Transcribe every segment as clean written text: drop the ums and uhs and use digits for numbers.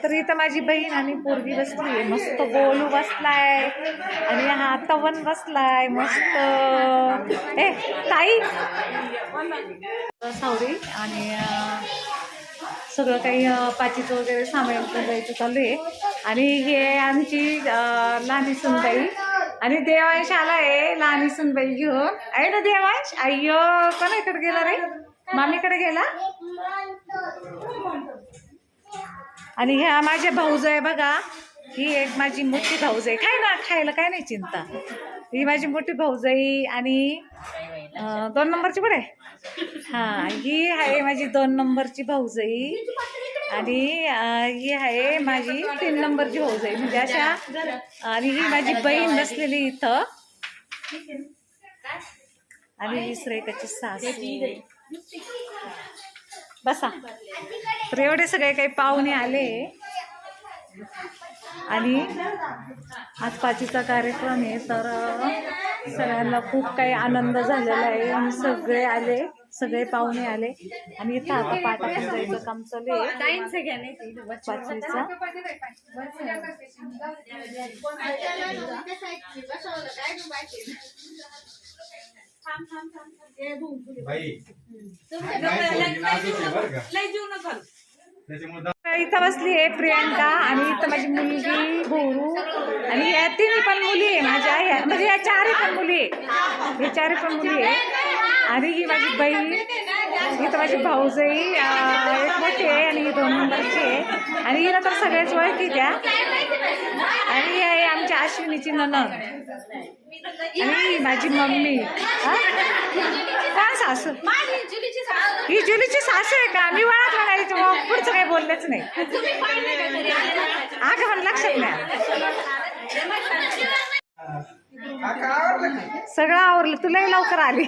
तर इथं माझी बहीण आणि पोरगी बसली आहे, मस्त गोलू बसलाय आणि हा तवन बसलाय मस्त. ए ताई सावरी आणि सगळं काही पाचीचं वगैरे सामान जायचं चालू आहे. आणि हे आमची लहानी सुनबाई आणि देवांश आला आहे लहानी सुनबाई घेऊन. आहे ना देवांश? अय्यो कोणाकडे गेला रे? मामीकडे गेला. आणि ह्या माझ्या भाऊज आहे बघा, ही एक माझी मोठी भाऊज आहे. काय ना खायला काय नाही चिंता. ही माझी मोठी भाऊज आहे आणि 2 नंबरची पण आहे. हां ही आहे माझी 2 नंबरची भाऊज आहे आणि ही आहे माझी 3 नंबरची भाऊज आहे. म्हणजे अशा. आणि ही माझी बहीण बसलेली इथं आणि ही श्रेयकाची सासू. बसा. तर एवढे सगळे काही पाहुणे आले आणि आज पाचीचा कार्यक्रम आहे. तर सगळ्यांना खूप काही आनंद झालेला आहे आणि सगळे आले, सगळे पाहुणे आले आणि इथं आता पाटाकडे जायचं काम चालू आहे पाचवीचं. इथं बसली आहे प्रियंका आणि इथं माझी मुलगी भोरू आणि या 3 पण मुली आहे माझ्या. म्हणजे या 4 पण मुली आहे, हे 4 पण मुली आहे. आणि ही माझी बहीण, इथं माझी भाऊजाई एक मोठी आहे आणि ही 2 नंबरची आहे आणि हिला तर सगळ्याच ओळखी त्या. आणि ही आहे आमच्या अश्विनीची नणंद आणि माझी मम्मी. काय सासू? ही जुलीची सासू आहे का? मी वळत म्हणायची मग पुढचं काही बोललेच नाही. आग पण लक्षात नाही. सगळं आवरलं, तुलाही लवकर आली.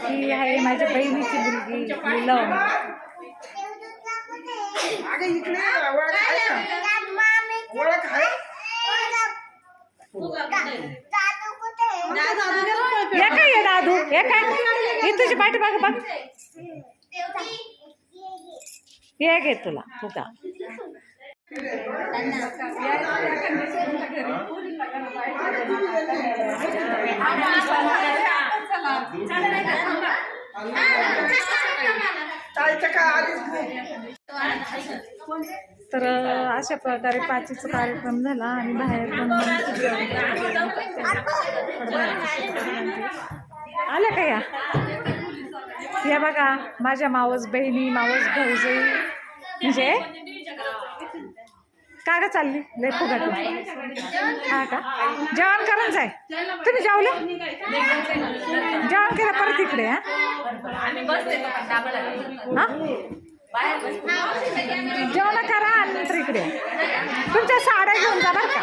ही आहे माझ्या बहिणीची मुलगी लव. हे काय आहे दादू? हे काय? ही तुझी पाठी बघ बघ. हे घे तुला फुगा. तर अशा प्रकारे पाचीचा कार्यक्रम झाला आणि बाहेर पण आल्या का या बघा माझ्या मावस बहिणी, मावस भाऊजाई. म्हणजे का ग चालली लय फुगा? हा का? जेवण करून जाय. तुम्ही जेवले? जेवण केलं परत इकडे. हा जेवण करा आणि नंतर इकडे तुमच्या साड्या घेऊन जा बरं का.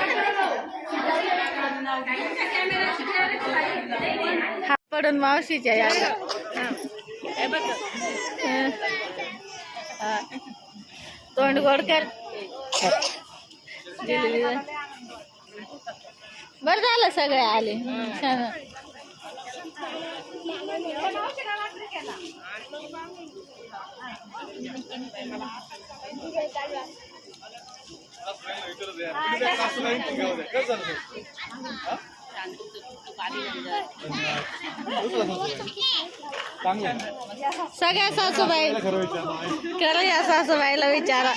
पडून मावशीच्या या तोंड गोड कर. बरं झालं सगळे आले. छान. सगळ्या सासूबाई खरं या सासूबाईला विचारा.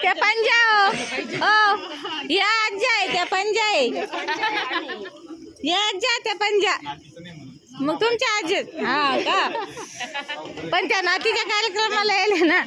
त्या पंजा या आज्या आहे, त्या पंजा आहे, या आज्या त्या पंजा. मग तुमच्या आजी हा का? पण त्या नातीच्या कार्यक्रमाला यायला ना.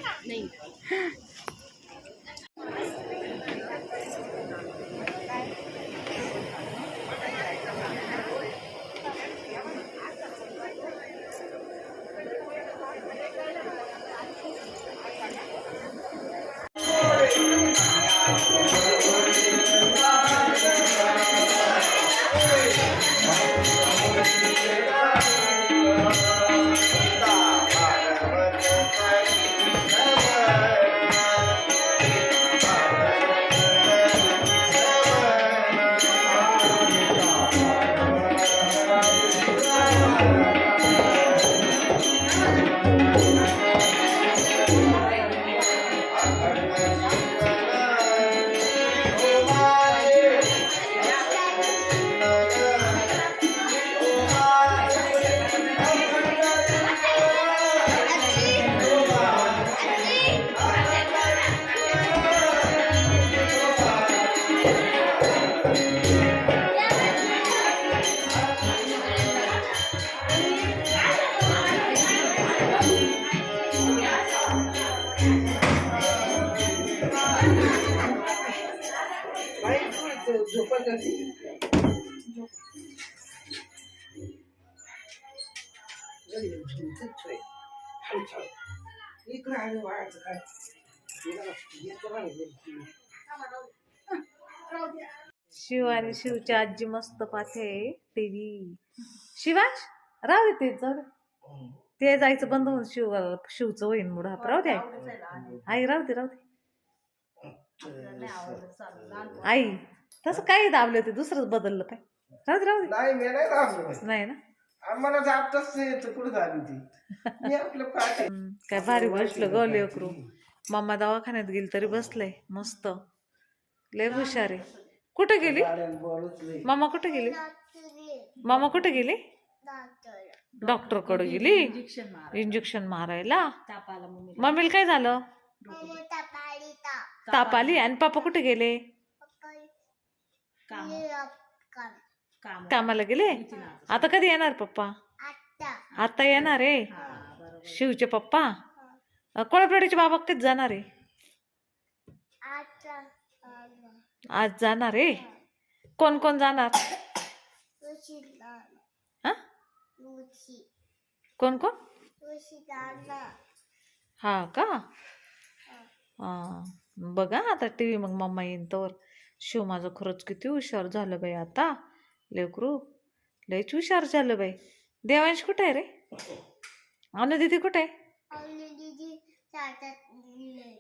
शिव आणि शिवची आजी मस्त पाहते टीव्ही. शिवांश राहू दे ते, जाऊ दे. ते जायचं बंद होऊन शिवचं होईन मुड हा राहू दे आई राहू दे राहू दे आई. तसं काही दाबलं ते दुसरंच बदललं काय. राहू दे राहू दे. नाही मी नाही दाबलं. नाही ना. आम्हाला जापतच नाही कुठं झाली ती. मी आपलं काय काय भारी बसलं ग लेकरू. मम्मा दवाखान्यात गेली तरी बसलंय मस्त. लय हुशार आहे. कुठे गेली मामा? कुठे गेली मामा? कुठे गेली? डॉक्टर कडे गेली इंजेक्शन मारायला. मम्मीला काय झालं? ताप आली. आणि पप्पा कुठे गेले? कामाला गेले. आता कधी येणार पप्पा? आता येणार आहे. शिवचे पप्पा कोळपेडीचे बाबा कधी जाणार आहे? आज जाणार आहे. कोण कोण जाणार? कोण कोण? हा का? हा बघा आता टीव्ही. मग मम्मा येईन तर. शिव माझं खरंच किती हुशार झालं बाई आता. लेकरू लयच हुशार झालं बाई. देवांश कुठे आहे रे? अनु दीदी कुठे आहे?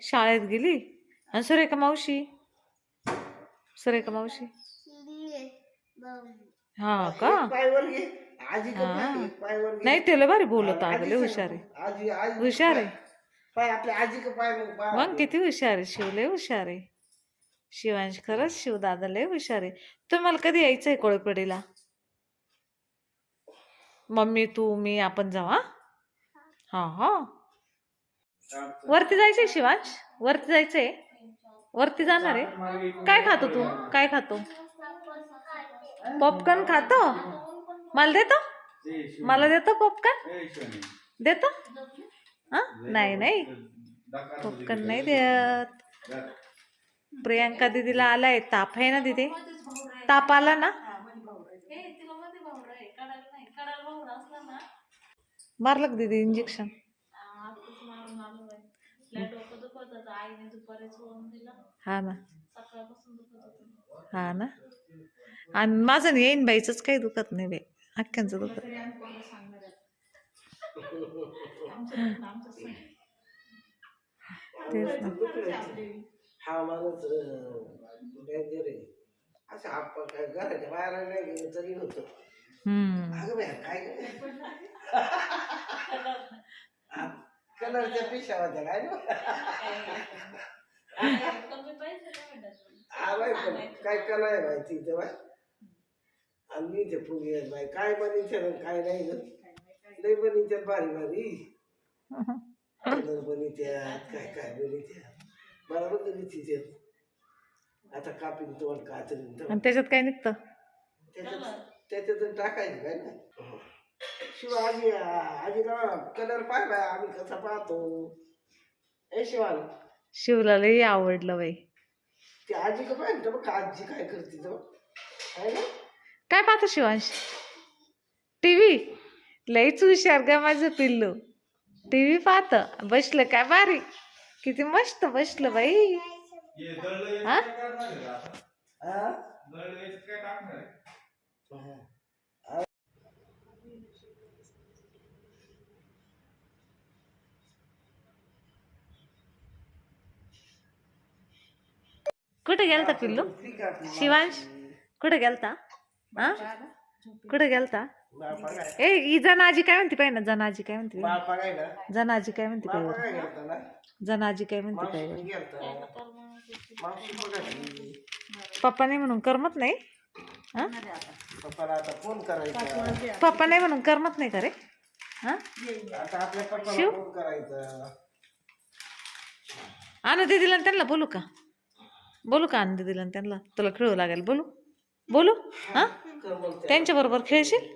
शाळेत गेली. आणि सुरेखा मावशी? सुरेखा मावशी हा का? नाही त्याला भारी बोलत अगले. हुशार आहे हुशार आहे. मग किती हुशार आहे शिव. लय हुशार आहे शिवांश. खरंच शिव दादा लय हुशार आहे. तुम्हाला कधी यायचंय कोळपेडीला? मम्मी तू मी आपण जाऊ. हा हा वरती जायचंय शिवांश? वरती जायचंय? वरती जाणार आहे. काय खातो तू? काय खातो? पॉपकॉर्न खातो? मला देतो? मला देतो पॉपकॉर्न? देतो? हा नाही नाही पॉपकॉर्न नाही देत. प्रियांका दीदीला आलाय ताप. आहे ना दीदी? ताप आला ना? मारलं का दीदी इंजेक्शन? हा ना. हा ना. आणि माझं येईन बाईचंच काही दुखत नाही बाई. अख्ख्यांचं दुखत. तेच ना. हा माणूस डेंजर आहे. असं आपण काय घराच्या बाहेर नाही गेलं तरी होतं. अगं बाई काय कलरच्या पिशा होत्या काय ना. काय कलर आहे माहिती तेव्हा. आणि मी ते फुगे आहेत बाई. काय बनीच्या काय नाही ग. लई बनीच्यात भारी भारी कलर बनीत्यात. काय काय बनीत्यात बरोबर बनीच्या. आता कापीन तोंड काचरीन. आणि त्याच्यात काय निघतं? त्याच्यातून टाकायचं काय ना. शिवाजी आजीला कलर पाहिला आम्ही कसा पाहतो. ए शिवाला शिवला लई आवडलं बाई. ती आजी का पाहिजे बघ. आजी काय करते तो काय पाहतो शिवांश? टीव्ही. लईच हुशार ग माझं पिल्लू. टीव्ही पाहत बसलं. काय भारी किती मस्त बसलं बाई. हा कुठे गेलता पिल्लू? शिवांश कुठे गेलता? हा कुठे गेलता? ए ही जनाजी काय म्हणते पाहिजे ना. जनाजी काय म्हणते? जनाजी काय म्हणते पाहिजे? जनाजी काय म्हणते पाहिजे? पप्पा नाही म्हणून करमत नाही. हा पप्पा नाही म्हणून करमत नाही का रे? हा शिव आणू दीदीला त्यांना बोलू का? बोलू का आणू दीदीला त्यांना? तुला खेळू लागेल. बोलू बोलू. हा त्यांच्या बरोबर खेळशील?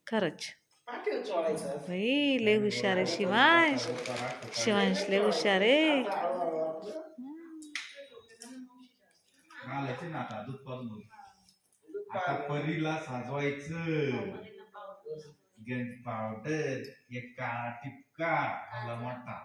खरंच बाई लय हुशार आहे शिवांश. शिवांश लय हुशार आहे. घालायचे ना आता दूध पाजून दूध आता पाजलं. परीला साजवायचं गंज पावडर एक काळा टिपका आला मोठा